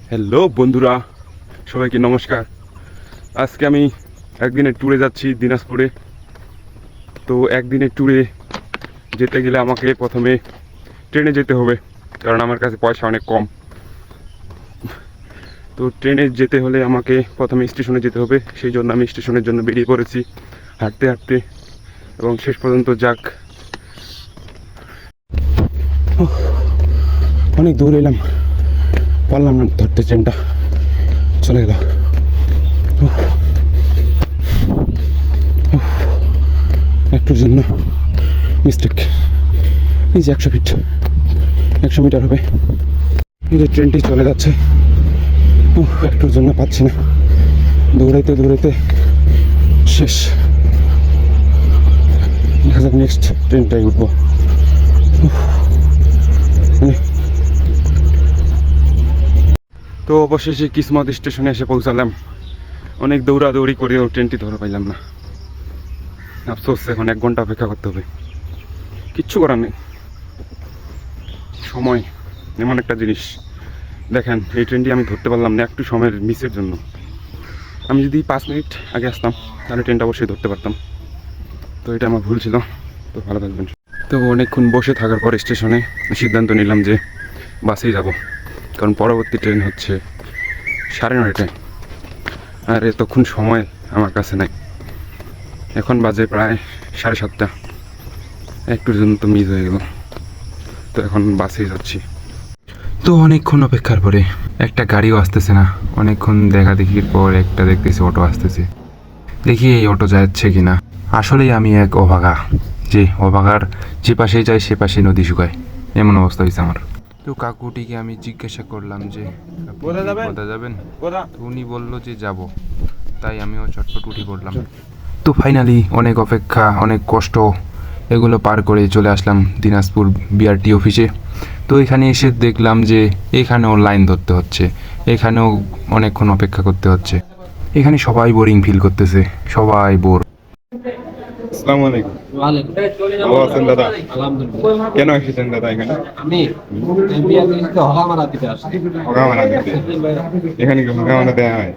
Hello বন্ধুরা, সবাইকে নমস্কার। আজকে আমি একদিনের ট্যুরে যাচ্ছি দিনাজপুরে। তো একদিনের ট্যুরে যেতে গেলে আমাকে প্রথমে ট্রেনে যেতে হবে, কারণ আমার কাছে পয়সা অনেক কম। তো ট্রেনে যেতে হলে আমাকে প্রথমে স্টেশনে যেতে হবে, সেই জন্য আমি স্টেশনের জন্য বেরিয়ে পড়েছি হাঁটতে হাঁটতে, এবং শেষ পর্যন্ত যাক। অনেক দূর এলাম, পারলাম না ধরতে, ট্রেনটা চলে গেল। একটুর জন্য মিস্টেক। এই যে 100 মিটার হবে, এই যে ট্রেনটি চলে যাচ্ছে। একটুর জন্য পাচ্ছি না, দৌড়াইতে দৌড়াইতে শেষ। দেখা যাক নেক্সট ট্রেনটাই উঠবো। তো অবশেষে কিসমত স্টেশনে এসে পৌঁছালাম। অনেক দৌড়াদৌড়ি করেও ট্রেনটি ধরে পাইলাম না। আফসোস, এখন 1 ঘন্টা অপেক্ষা করতে হবে। কিচ্ছু করার নেই, সময় এমন একটা জিনিস। দেখেন, এই ট্রেনটি আমি ধরতে পারলাম না একটু সময়ের মিসের জন্য। আমি যদি 5 মিনিট আগে আসতাম তাহলে ট্রেনটা অবশ্যই ধরতে পারতাম। তো এটা আমার ভুল ছিল। তো ভালো থাকবেন। তো অনেকক্ষণ বসে থাকার পর স্টেশনে সিদ্ধান্ত নিলাম যে বাসেই যাব, কারণ পরবর্তী ট্রেন হচ্ছে 9:30টায়। আর এতক্ষণ সময় আমার কাছে নাই। এখন বাজে প্রায় 7:30। একটুর জন্য তো মিস হয়ে গেল। তো এখন বাসেই যাচ্ছি। তো অনেকক্ষণ অপেক্ষার পরে একটা গাড়িও আসতেছে না। অনেকক্ষণ দেখা দেখির পর একটা দেখতেছি অটো আসতেছে। দেখি এই অটো যাচ্ছে কিনা। আসলেই আমি এক অভাগা, যে অভাগার যে পাশেই যায় সে পাশে নদী শুকায়, এমন অবস্থা হয়েছে আমার। তো কাকুটিকে আমি জিজ্ঞাসা করলাম যে কোথায় যাবেন। তো উনি বললো যে যাব, তাই আমিও চটপট উঠে পড়লাম। তো ফাইনালি অনেক অপেক্ষা, অনেক কষ্ট, এগুলো পার করে চলে আসলাম দিনাজপুর বিআরটি অফিসে। তো এখানে এসে দেখলাম যে এখানেও লাইন ধরতে হচ্ছে, এখানেও অনেকক্ষণ অপেক্ষা করতে হচ্ছে। এখানে সবাই বোরিং ফিল করতেছে, সবাই বোর। আসসালামু আলাইকুম। ভালো আছেন দাদা? আলহামদুলিল্লাহ। কেন এসেছেন দাদা এখানে? আমি বিআরটিসিতে হলামারা দিতে আসছি। হগামারা দিতে? এখানে কি হগামারা দেওয়া হয়?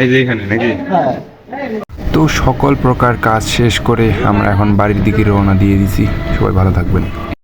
এই যে এখানে নাকি? তো সকল প্রকার কাজ শেষ করে আমরা এখন বাড়ির দিকে রওনা দিয়ে দিছি। সবাই ভালো থাকবেন।